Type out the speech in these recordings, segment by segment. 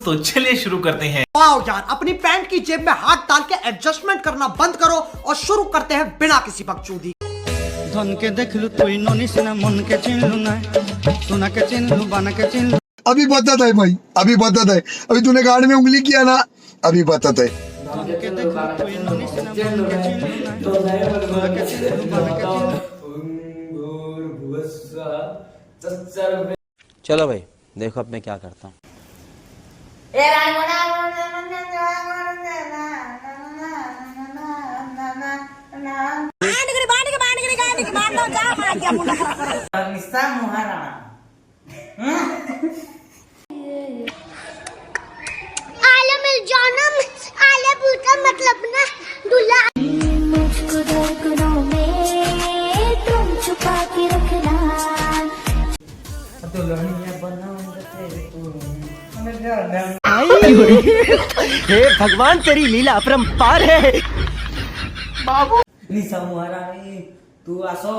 तो चलिए शुरू करते हैं। वाओ यार, अपनी पैंट की जेब में हाथ डाल के एडजस्टमेंट करना बंद करो और शुरू करते हैं बिना किसी बकचोदी। धन के देख लू तू नोनी से ना मन के चिन लू ना सुना के चिन लू बना के चिन लू। अभी बताता है भाई, अभी बताता है। अभी तूने गाड़ी में उंगली किया ना, अभी बताता है। धन के देख लू तू नोनी से ना मन के चिन लू ना सुना के चिन लू बना के चिन लू। चलो भाई देखो अब मैं क्या करता हूँ। आले मिल जाना, आले का मतलब ना दूल्हा। मुझको धड़कनों में तुम छुपा के रखना। हे भगवान तेरी लीला अपरंपार है। बाबू निशा महारानी तू आसो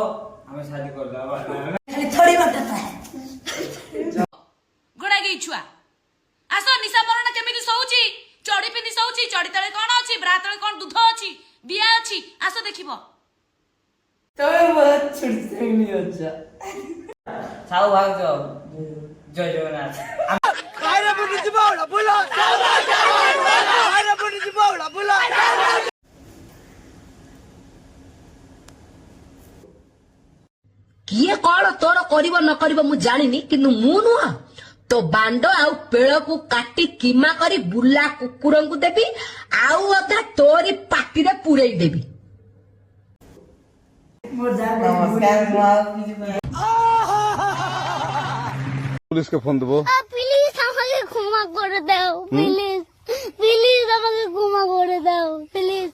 हमें शादी कर दवा खाली थोड़ी बताता है गुडा गई छुआ आसो निशा मरण केमिति सोउची चोडी पिंदी सोउची चोडी तळे कोन अछि ब्रा तळे कोन दूध अछि बिया अछि आसो देखिबो तोय बहुत छुटसेनी अच्छा साउ भाग जाओ जय जगन्नाथ। अरे बुढ़ी जी बावला बोला, अरे बुढ़ी जी बावला बोला। किए कौन तोर करिब न करिब मु जानिनी किंतु मु नुह तो बांड आउ पेड़ को काटी कीमा करी बुला कुकुर को देबी आउ अधा तोरी पाटी रे पुरई देबी। पुलिस के फोन देबो प्लीज हमके क्षमा कर दो प्लीज।